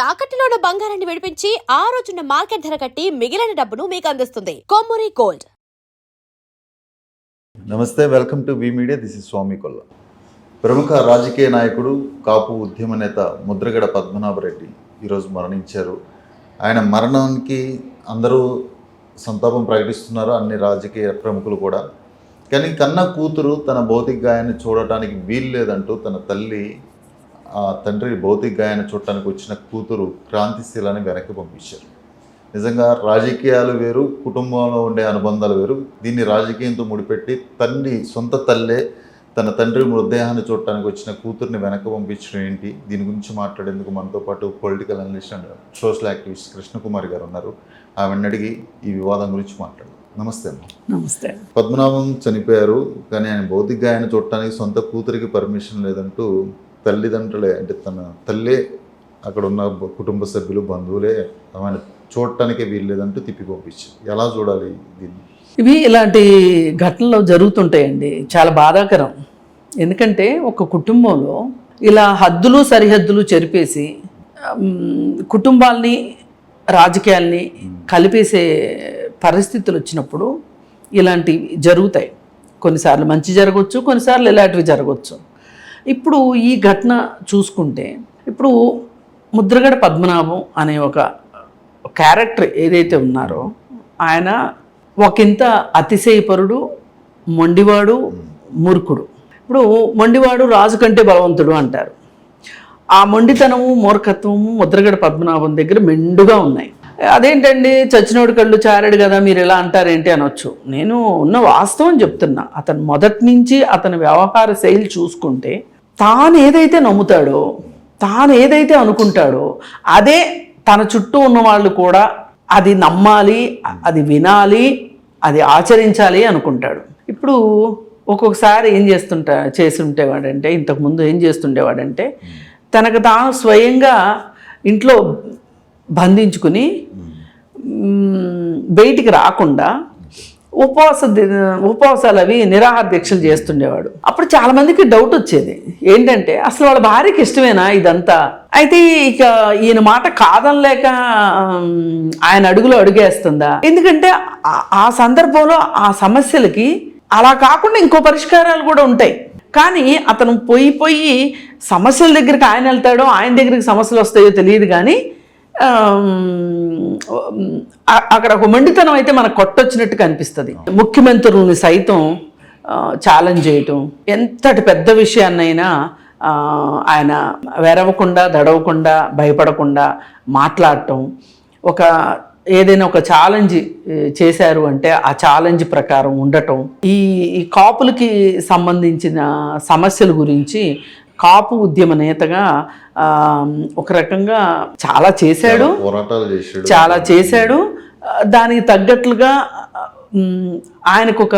తాకట్టులో ఉన్న బంగారాన్ని విడిపించి ఆ రోజున్న మార్కెట్ ధర కట్టి మిగిలిన డబ్బును మీకు అందిస్తుంది కొమ్మూరి గోల్డ్. నమస్తే, welcome to V Media. This is Swamy Kolla. ప్రముఖ రాజకీయ నాయకుడు, కాపు ఉద్యమ నేత ముద్రగడ పద్మనాభరెడ్డి ఈరోజు మరణించారు. ఆయన మరణానికి అందరూ సంతాపం ప్రకటిస్తున్నారు, అన్ని రాజకీయ ప్రముఖులు కూడా. కానీ కన్న కూతురు తన భౌతిక గాయాన్ని చూడటానికి వీలు లేదంటూ తన తల్లి తండ్రి భౌతిక గాయాన్ని చూడటానికి వచ్చిన కూతురు క్రాంతిశీలని వెనక్కి పంపించారు. నిజంగా రాజకీయాలు వేరు, కుటుంబంలో ఉండే అనుబంధాలు వేరు. దీన్ని రాజకీయంతో ముడిపెట్టి సొంత తల్లే తన తండ్రి మృతదేహాన్ని చూడటానికి వచ్చిన కూతుర్ని వెనక్కి పంపించడం ఏంటి? దీని గురించి మాట్లాడేందుకు మనతో పాటు political analyst and social activist Krishnakumari గారు ఉన్నారు. ఆమెను అడిగి ఈ వివాదం గురించి మాట్లాడదాం. నమస్తే అమ్మ. నమస్తే. పద్మనాభం చనిపోయారు, కానీ ఆయన భౌతిక గాయాన్ని చూడటానికి సొంత కూతురికి పర్మిషన్ లేదంటూ తల్లిదండ్రులే, అంటే తన తల్లే, అక్కడ ఉన్న కుటుంబ సభ్యులు, బంధువులే ఆమె చూడటానికే వీలు లేదంటూ తిప్పి పంపించారు. ఎలా చూడాలి దీన్ని? ఇవి ఇలాంటి ఘటనలు జరుగుతుంటాయండి, చాలా బాధాకరం. ఎందుకంటే ఒక కుటుంబంలో ఇలా హద్దులు సరిహద్దులు చెరిపేసి కుటుంబాల్ని రాజకీయాల్ని కలిపేసే పరిస్థితులు వచ్చినప్పుడు ఇలాంటివి జరుగుతాయి. కొన్నిసార్లు మంచి జరగవచ్చు, కొన్నిసార్లు ఇలాంటివి జరగవచ్చు. ఇప్పుడు ఈ ఘటన చూసుకుంటే, ఇప్పుడు ముద్రగడ పద్మనాభం అనే ఒక క్యారెక్టర్ ఏదైతే ఉన్నారో, ఆయన ఒకంత అతిశయపరుడు, మొండివాడు, మూర్ఖుడు. ఇప్పుడు మొండివాడు రాజు కంటే బలవంతుడు అంటారు. ఆ మొండితనము, మూర్ఖత్వము ముద్రగడ పద్మనాభం దగ్గర మెండుగా ఉన్నాయి. అదేంటండి చచ్చినోడు కళ్ళు చారాడు కదా, మీరు ఎలా అంటారేంటి అనొచ్చు. నేను ఉన్న వాస్తవం చెప్తున్నా. అతను మొదటి నుంచి అతని వ్యవహార శైలి చూసుకుంటే, తాను ఏదైతే నమ్ముతాడో, తాను ఏదైతే అనుకుంటాడో అదే తన చుట్టూ ఉన్న వాళ్ళు కూడా అది నమ్మాలి, అది వినాలి, అది ఆచరించాలి అనుకుంటాడు. ఇప్పుడు ఒక్కొక్కసారి ఏం చేస్తుండేవాడంటే, ఇంతకుముందు ఏం చేస్తుండేవాడంటే, తనకు తాను స్వయంగా ఇంట్లో బంధించుకుని బయటికి రాకుండా ఉపవాసాలు అవి నిరాహార దీక్షలు చేస్తుండేవాడు. అప్పుడు చాలామందికి డౌట్ వచ్చేది ఏంటంటే, అసలు వాళ్ళ భార్యకి ఇష్టమేనా ఇదంతా? అయితే ఇక ఈయన మాట కాదనలేక ఆయన అడుగులో అడుగేస్తుందా? ఎందుకంటే ఆ సందర్భంలో ఆ సమస్యలకి అలా కాకుండా ఇంకో పరిష్కారాలు కూడా ఉంటాయి. కానీ అతను పోయి సమస్యల దగ్గరికి ఆయన వెళ్తాడో, ఆయన దగ్గరికి సమస్యలు వస్తాయో తెలియదు. కానీ అక్కడ ఒక మొండితనం అయితే మనకు కొట్టొచ్చినట్టుగా అనిపిస్తుంది. ముఖ్యమంత్రుల్ని సైతం ఛాలెంజ్ చేయటం, ఎంతటి పెద్ద విషయాన్నైనా ఆయన వెరవకుండా, దడవకుండా, భయపడకుండా మాట్లాడటం. ఏదైనా ఒక ఛాలెంజ్ చేశారు అంటే ఆ ఛాలెంజ్ ప్రకారం ఉండటం. ఈ కాపులకి సంబంధించిన సమస్యల గురించి కాపు ఉద్యమ నేతగా ఒక రకంగా చాలా చేశాడు. దానికి తగ్గట్లుగా ఆయనకు ఒక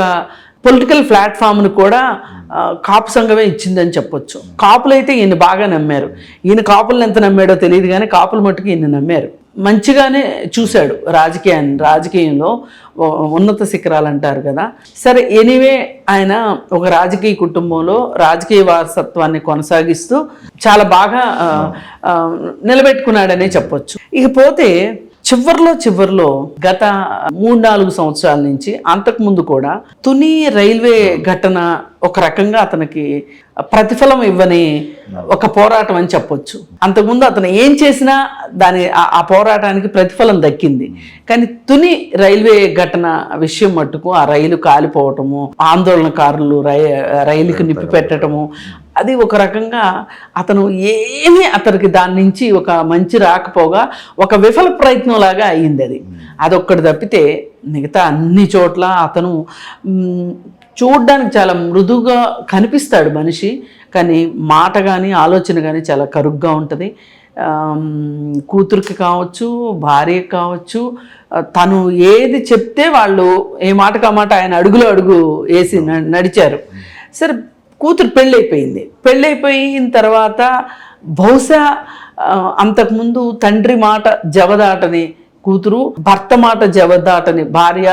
పొలిటికల్ ప్లాట్ఫామ్ను కూడా కాపు సంఘమే ఇచ్చిందని చెప్పొచ్చు. కాపులైతే ఈయన బాగా నమ్మారు. ఈయన కాపులను ఎంత నమ్మాడో తెలియదు, కానీ కాపుల మట్టుకు ఈయన నమ్మారు. మంచిగానే చూశాడు రాజకీయంలో ఉన్నత శిఖరాలు అంటారు కదా. సరే, ఎనీవే ఆయన ఒక రాజకీయ కుటుంబంలో రాజకీయ వారసత్వాన్ని కొనసాగిస్తూ చాలా బాగా నిలబెట్టుకున్నాడనే చెప్పొచ్చు. ఇకపోతే చివర్లో గత 3-4 సంవత్సరాల నుంచి, అంతకుముందు కూడా తుని రైల్వే ఘటన ఒక రకంగా అతనికి ప్రతిఫలం ఇవ్వని ఒక పోరాటం అని చెప్పొచ్చు. అంతకుముందు అతను ఏం చేసినా ఆ పోరాటానికి ప్రతిఫలం దక్కింది. కానీ తుని రైల్వే ఘటన విషయం మట్టుకు, ఆ రైలు కాలిపోవటము, ఆందోళనకారులు రైలుకి నిప్పి పెట్టడము, అది ఒక రకంగా అతనికి దాని నుంచి ఒక మంచి రాకపోగా ఒక విఫల ప్రయత్నం లాగా అయ్యింది. అదొక్కటి తప్పితే మిగతా అన్ని చోట్ల అతను చూడ్డానికి చాలా మృదువుగా కనిపిస్తాడు మనిషి, కానీ మాట కానీ ఆలోచన కానీ చాలా కరుగ్గా ఉంటుంది. కూతురికి కావచ్చు, భార్యకి కావచ్చు, తను ఏది చెప్తే వాళ్ళు ఏ మాటకు ఆ మాట ఆయన అడుగులో అడుగు వేసి నడిచారు. సరే, కూతురు పెళ్ళైపోయిన తర్వాత బహుశా అంతకుముందు తండ్రి మాట జవదాటని కూతురు, భర్త మాట జవదాటని భార్య,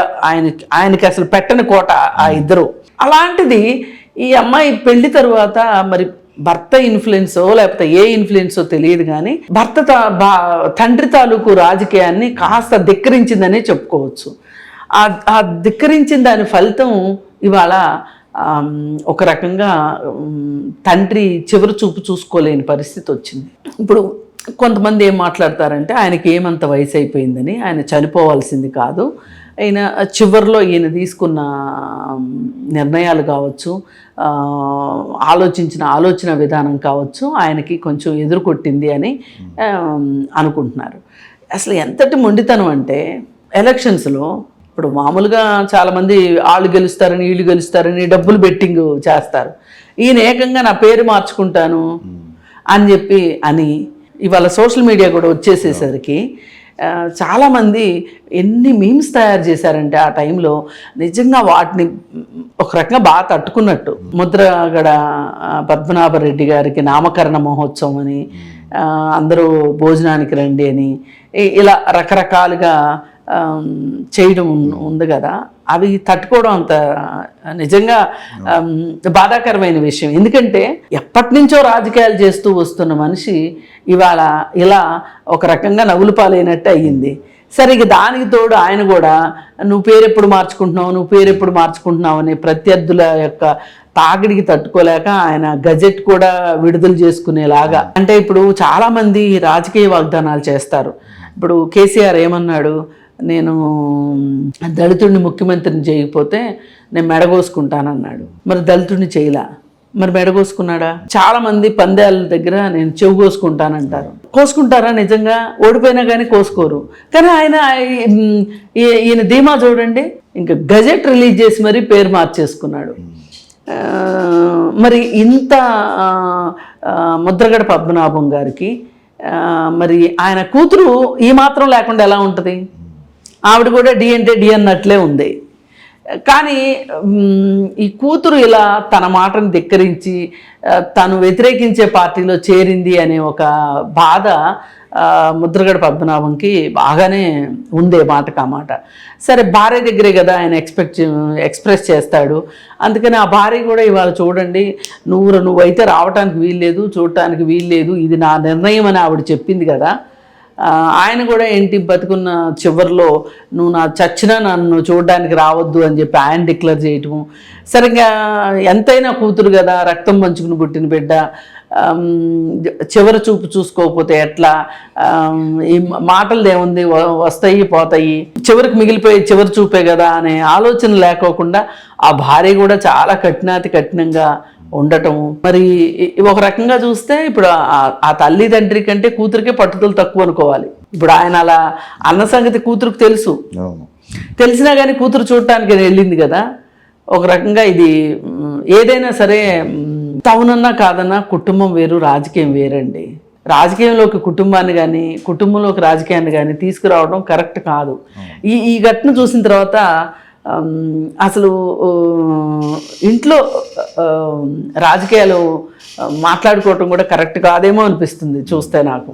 ఆయనకి అసలు పెట్టని కోట ఆ ఇద్దరు. అలాంటిది ఈ అమ్మాయి పెళ్లి తరువాత మరి భర్త ఇన్ఫ్లుయెన్సో లేకపోతే ఏ ఇన్ఫ్లుయెన్సో తెలియదు కానీ భర్త తండ్రి తాలూకు రాజకీయాన్ని కాస్త ధిక్కరించిందనే చెప్పుకోవచ్చు. ఆ ధిక్కరించిన దాని ఫలితం ఇవాళ ఒక రకంగా తండ్రి చివరి చూపు చూసుకోలేని పరిస్థితి వచ్చింది. ఇప్పుడు కొంతమంది ఏం మాట్లాడతారంటే ఆయనకి ఏమంత వయసు అయిపోయిందని, ఆయన చనిపోవాల్సింది కాదు, ఆయన చివరిలో ఈయన తీసుకున్న నిర్ణయాలు కావచ్చు, ఆలోచన విధానం కావచ్చు ఆయనకి కొంచెం ఎదురుకొట్టింది అని అనుకుంటున్నారు. అసలు ఎంతటి మొండితనం అంటే ఎలక్షన్స్లో ఇప్పుడు మామూలుగా చాలామంది వాళ్ళు గెలుస్తారని వీళ్ళు గెలుస్తారని డబ్బులు బెట్టింగ్ చేస్తారు. ఈయన ఏకంగా నా పేరు మార్చుకుంటాను అని చెప్పి అని ఇవాళ సోషల్ మీడియా కూడా వచ్చేసేసరికి చాలామంది ఎన్ని మీమ్స్ తయారు చేశారంటే ఆ టైంలో నిజంగా వాటిని ఒక రకంగా బాగా తట్టుకున్నట్టు. ముద్రగడ పద్మనాభరెడ్డి గారికి నామకరణ మహోత్సవం అని, అందరూ భోజనానికి రండి అని, ఇలా రకరకాలుగా చేయడం ఉంది కదా, అవి తట్టుకోవడం అంత నిజంగా బాధాకరమైన విషయం. ఎందుకంటే ఎప్పటి నుంచో రాజకీయాలు చేస్తూ వస్తున్న మనిషి ఇవాళ ఇలా ఒక రకంగా నవ్వులు పాలైనట్టు అయ్యింది. సరే ఇక దానికి తోడు ఆయన కూడా నువ్వు పేరెప్పుడు మార్చుకుంటున్నావు అనే ప్రత్యర్థుల యొక్క తాకిడికి తట్టుకోలేక ఆయన గజెట్ కూడా విడుదల చేసుకునేలాగా, అంటే ఇప్పుడు చాలామంది రాజకీయ వాగ్దానాలు చేస్తారు. ఇప్పుడు కేసీఆర్ ఏమన్నాడు, నేను దళితుడిని ముఖ్యమంత్రిని చేయకపోతే నేను మెడగోసుకుంటానన్నాడు. మరి దళితుడిని చేయలా, మరి మెడగోసుకున్నాడా? చాలామంది పందేల దగ్గర నేను చెవు కోసుకుంటానంటారు. కోసుకుంటారా? నిజంగా ఓడిపోయినా కానీ కోసుకోరు. కానీ ఈయన ధీమా చూడండి, ఇంకా గజెట్ రిలీజ్ చేసి మరీ పేరు మార్చేసుకున్నాడు. మరి ఇంత ముద్రగడ పద్మనాభం గారికి మరి ఆయన కూతురు ఈ మాత్రం లేకుండా ఎలా ఉంటుంది? ఆవిడ కూడా డి అంటే డి అన్నట్లే ఉంది. కానీ ఈ కూతురు ఇలా తన మాటను ధిక్కరించి తను వ్యతిరేకించే పార్టీలో చేరింది అనే ఒక బాధ ముద్రగడ పద్మనాభంకి బాగానే ఉందే మాటకు ఆ మాట. సరే భార్య దగ్గరే కదా ఆయన ఎక్స్ప్రెస్ చేస్తాడు. అందుకని ఆ భార్య కూడా ఇవాళ చూడండి, నువ్వైతే రావటానికి వీల్లేదు, చూడటానికి వీల్లేదు, ఇది నా నిర్ణయం అని ఆవిడ చెప్పింది కదా. ఆయన కూడా ఏంటి బతుకున్న చివరిలో నువ్వు చచ్చినా నన్ను చూడడానికి రావద్దు అని చెప్పి ఆయన డిక్లేర్ చేయటము. సరిగ్గా ఎంతైనా కూతురు కదా, రక్తం పంచుకుని పుట్టిన బిడ్డ, చివరి చూపు చూసుకోకపోతే ఎట్లా, ఈ మాటలు ఏముంది, వస్తాయి పోతాయి, చివరికి మిగిలిపోయి చివరి చూపే కదా అనే ఆలోచన లేకోకుండా ఆ భార్య కూడా చాలా కఠినంగా ఉండటం. మరి ఒక రకంగా చూస్తే ఇప్పుడు ఆ తల్లి తండ్రి కంటే కూతురికే పట్టుదల తక్కువ అనుకోవాలి. ఇప్పుడు ఆయన అలా అన్న సంగతి కూతురుకు తెలిసినా కానీ కూతురు చూడటానికి వెళ్ళింది కదా. ఒక రకంగా ఇది ఏదైనా సరే టౌనన్నా కాదన్నా కుటుంబం వేరు, రాజకీయం వేరండి. రాజకీయంలోకి కుటుంబాన్ని కానీ కుటుంబంలోకి రాజకీయాన్ని కానీ తీసుకురావడం కరెక్ట్ కాదు. ఈ ఘటన చూసిన తర్వాత అసలు ఇంట్లో రాజకీయాలు మాట్లాడుకోవటం కూడా కరెక్ట్ కాదేమో అనిపిస్తుంది చూస్తే నాకు.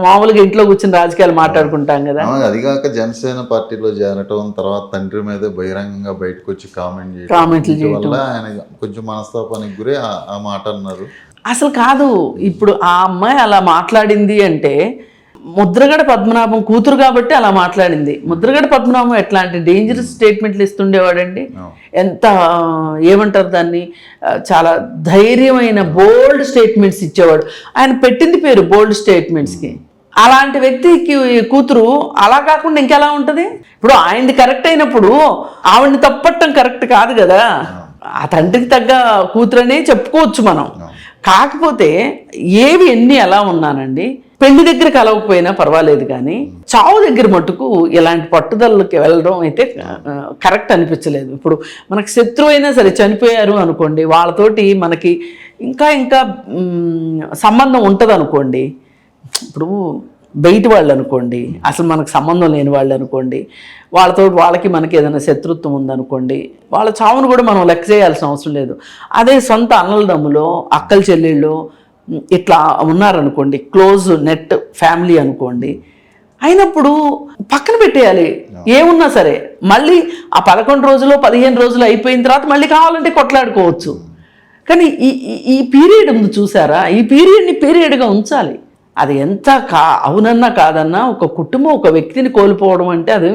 మామూలుగా ఇంట్లో కూర్చొని రాజకీయాలు మాట్లాడుకుంటాం కదా. అది కాక జనసేన పార్టీలో చేరటం, తర్వాత తండ్రి మీద బహిరంగంగా బయటకు వచ్చి కామెంట్లు చేయడం వల్ల ఆయన కొంచెం మనస్తాపానికి గురి ఆ మాట అన్నారు. అసలు కాదు, ఇప్పుడు ఆ అమ్మాయి అలా మాట్లాడింది అంటే ముద్రగడ పద్మనాభం కూతురు కాబట్టి అలా మాట్లాడింది. ముద్రగడ పద్మనాభం ఎట్లాంటి డేంజరస్ స్టేట్మెంట్లు ఇస్తుండేవాడండి. ఎంత ఏమంటారు దాన్ని, చాలా ధైర్యమైన బోల్డ్ స్టేట్మెంట్స్ ఇచ్చేవాడు. ఆయన పెట్టింది పేరు బోల్డ్ స్టేట్మెంట్స్కి. అలాంటి వ్యక్తికి కూతురు అలా కాకుండా ఇంకెలా ఉంటుంది? ఇప్పుడు ఆయనది కరెక్ట్ అయినప్పుడు ఆవిడని తప్పట్టం కరెక్ట్ కాదు కదా. ఆ తండ్రికి తగ్గ కూతురనే చెప్పుకోవచ్చు మనం. కాకపోతే ఎన్ని ఎలా ఉన్నానండి, పెళ్లి దగ్గర కలవకపోయినా పర్వాలేదు కానీ చావు దగ్గర మట్టుకు ఇలాంటి పట్టుదలకి వెళ్ళడం అయితే కరెక్ట్ అనిపించలేదు. ఇప్పుడు మనకు శత్రువు అయినా సరే చనిపోయారు అనుకోండి, వాళ్ళతోటి మనకి ఇంకా సంబంధం ఉంటుంది అనుకోండి. ఇప్పుడు బయట వాళ్ళు అనుకోండి, అసలు మనకు సంబంధం లేని వాళ్ళు అనుకోండి, వాళ్ళకి మనకి ఏదైనా శత్రుత్వం ఉందనుకోండి, వాళ్ళ చావును కూడా మనం లెక్క చేయాల్సిన అవసరం లేదు. అదే సొంత అన్నలదమ్ములో అక్కల చెల్లెళ్ళు ఇట్లా ఉన్నారనుకోండి, క్లోజ్ నెట్ ఫ్యామిలీ అనుకోండి, అయినప్పుడు పక్కన పెట్టేయాలి ఏమున్నా సరే. మళ్ళీ ఆ 11 రోజులు 15 రోజులు అయిపోయిన తర్వాత మళ్ళీ కావాలంటే కొట్లాడుకోవచ్చు. కానీ ఈ పీరియడ్ ఉంది చూసారా, ఈ పీరియడ్ని పీరియడ్గా ఉంచాలి. అది ఎంత అవునన్నా కాదన్నా ఒక కుటుంబం ఒక వ్యక్తిని కోల్పోవడం అంటే అది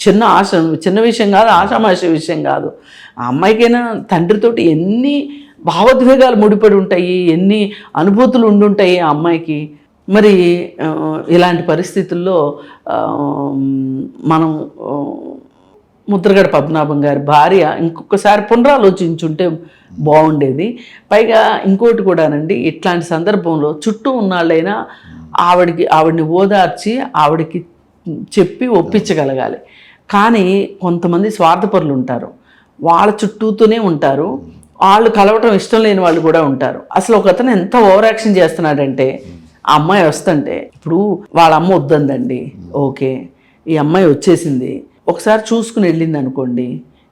చిన్న విషయం కాదు, ఆషామాష విషయం కాదు. ఆ అమ్మాయికైనా తండ్రితోటి ఎన్ని భావోద్వేగాలు ముడిపడి ఉంటాయి, ఎన్ని అనుభూతులు ఉండుంటాయి ఆ అమ్మాయికి. మరి ఇలాంటి పరిస్థితుల్లో మనం ముద్రగడ పద్మనాభం గారి భార్య ఇంకొకసారి పునరాలోచించుంటే బాగుండేది. పైగా ఇంకోటి కూడానండి, ఇట్లాంటి సందర్భంలో చుట్టూ ఉన్నాళ్ళైనా ఆవిడని ఓదార్చి ఆవిడకి చెప్పి ఒప్పించగలగాలి. కానీ కొంతమంది స్వార్థపరులు ఉంటారు, వాళ్ళ చుట్టూతోనే ఉంటారు, వాళ్ళు కలవటం ఇష్టం లేని వాళ్ళు కూడా ఉంటారు. అసలు ఒక అతను ఎంత ఓవర్ యాక్షన్ చేస్తున్నాడంటే, ఆ అమ్మాయి వస్తుంటే, ఇప్పుడు వాళ్ళ అమ్మ వద్దందండి, ఓకే, ఈ అమ్మాయి వచ్చేసింది, ఒకసారి చూసుకుని వెళ్ళింది అనుకోండి,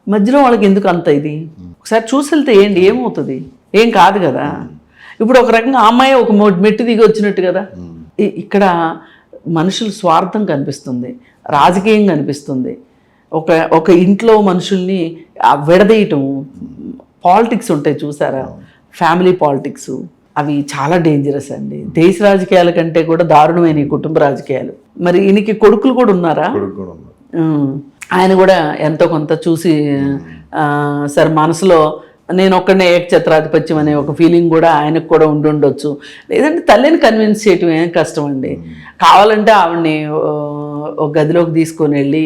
మధ్యలో వాళ్ళకి ఎందుకు అంత ఇది? ఒకసారి చూసి వెళ్తే ఏమవుతుంది? ఏం కాదు కదా. ఇప్పుడు ఒక రకంగా ఆ అమ్మాయి ఒక మెట్టు దిగి వచ్చినట్టు కదా. ఇక్కడ మనుషుల స్వార్థం కనిపిస్తుంది, రాజకీయం కనిపిస్తుంది. ఒక ఇంట్లో మనుషుల్ని విడదీయటం, పాలిటిక్స్ ఉంటాయి చూసారా, ఫ్యామిలీ పాలిటిక్స్, అవి చాలా డేంజరస్ అండి. దేశ రాజకీయాల కంటే కూడా దారుణమైన ఈ కుటుంబ రాజకీయాలు. మరి ఈయనకి కొడుకులు కూడా ఉన్నారా? ఆయన కూడా ఎంతో కొంత చూసి సరే మనసులో నేను ఒక్కడనే ఏకఛత్రాధిపత్యం అనే ఒక ఫీలింగ్ కూడా ఆయనకు కూడా ఉండొచ్చు. లేదంటే తల్లిని కన్విన్స్ చేయటం ఏం కష్టం అండి. కావాలంటే ఆవిడని ఒక గదిలోకి తీసుకొని వెళ్ళి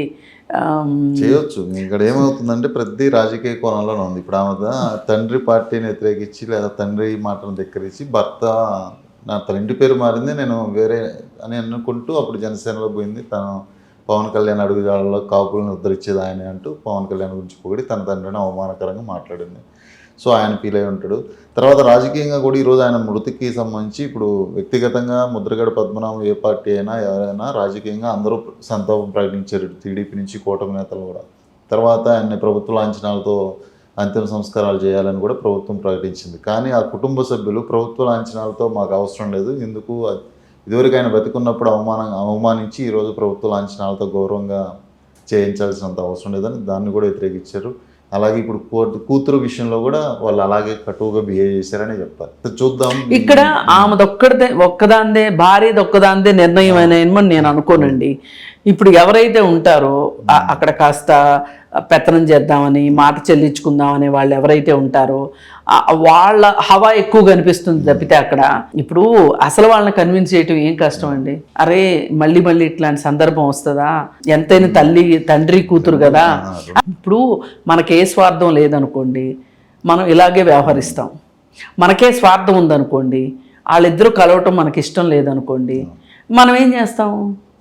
చేయొచ్చు. ఇక్కడ ఏమవుతుందంటే ప్రతి రాజకీయ కోణంలోనే ఉంది. ఇప్పుడు ఆమె తండ్రి పార్టీని వ్యతిరేకించి లేదా తండ్రి మాటను ధిక్కరించి భర్త తన ఇంటి పేరు మారింది నేను వేరే అని అనుకుంటూ అప్పుడు జనసేనలో పోయింది. తను పవన్ కళ్యాణ్ అడుగుజాడలో కాపులను ఉద్ధరించేది ఆయన అంటూ పవన్ కళ్యాణ్ గురించి పొగిడి తన తండ్రిని అవమానకరంగా మాట్లాడింది. సో ఆయన ఫీల్ అయి ఉంటాడు. తర్వాత రాజకీయంగా కూడా ఈరోజు ఆయన మృతికి సంబంధించి ఇప్పుడు వ్యక్తిగతంగా ముద్రగడ పద్మనాభం ఏ పార్టీ అయినా ఎవరైనా రాజకీయంగా అందరూ సంతాపం ప్రకటించారు, టీడీపీ నుంచి కూటమి నేతలు కూడా. తర్వాత ఆయన ప్రభుత్వ లాంఛనాలతో అంతిమ సంస్కారాలు చేయాలని కూడా ప్రభుత్వం ప్రకటించింది. కానీ ఆ కుటుంబ సభ్యులు ప్రభుత్వ లాంఛనాలతో మాకు అవసరం లేదు, ఎందుకు ఇదివరకు ఆయన బతికున్నప్పుడు అవమానించి ఈరోజు ప్రభుత్వ లాంఛనాలతో గౌరవంగా చేయించాల్సినంత అవసరం లేదని దాన్ని కూడా వ్యతిరేకించారు. అలాగే ఇప్పుడు కూతురు విషయంలో కూడా వాళ్ళు అలాగే కటువుగా బిహేవ్ చేశారని చెప్తారు. చూద్దాం. ఇక్కడ ఒక్కదాందే భార్యది నిర్ణయం అని నేను అనుకోనండి. ఇప్పుడు ఎవరైతే ఉంటారో అక్కడ కాస్త పెత్తనం చేద్దామని మాట చెల్లించుకుందామని వాళ్ళు ఎవరైతే ఉంటారో వాళ్ళ హవా ఎక్కువ కనిపిస్తుంది తప్పితే అక్కడ ఇప్పుడు అసలు వాళ్ళని కన్విన్స్ చేయటం ఏం కష్టం అండి. అరే మళ్ళీ ఇట్లాంటి సందర్భం వస్తుందా? ఎంతైనా తండ్రి కూతురు కదా. ఇప్పుడు మనకే స్వార్థం లేదనుకోండి, మనం ఇలాగే వ్యవహరిస్తాం. మనకే స్వార్థం ఉందనుకోండి, వాళ్ళిద్దరూ కలవటం మనకి ఇష్టం లేదనుకోండి, మనం ఏం చేస్తాం?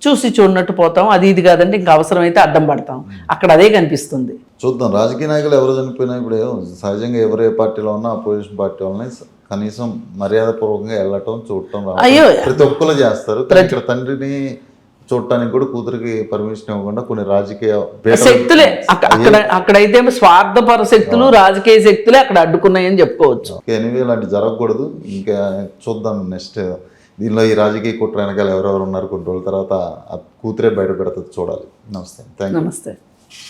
చూసి చూడనట్టు పోతాం. అది ఇది కాదంటే ఇంకా అవసరమైతే అడ్డం పడతాం. అక్కడ అదే కనిపిస్తుంది. చూద్దాం. రాజకీయ నాయకులు ఎవరు చనిపోయినా ఇప్పుడు సహజంగా ఎవరు ఏ పార్టీలో ఉన్నా అపోజిషన్ పార్టీ వాళ్ళని కనీసం మర్యాదపూర్వకంగా వెళ్ళటం చూడటం ప్రతి ఒక్కరు చేస్తారు. ఇక్కడ తండ్రిని చూడటానికి కూడా కూతురికి పర్మిషన్ ఇవ్వకుండా కొన్ని రాజకీయ శక్తులే అక్కడైతే స్వార్థపర శక్తులు, రాజకీయ శక్తులే అక్కడ అడ్డుకున్నాయని చెప్పుకోవచ్చు. ఎనివే ఇలాంటి జరగకూడదు. ఇంకా చూద్దాం నెక్స్ట్ దీనిలో ఈ రాజకీయ కుట్ర వెనకాల ఎవరెవరు ఉన్నారు కొన్ని రోజుల తర్వాత కూతురే బయట పెడుతుంది చూడాలి. నమస్తే. Thank you. నమస్తే.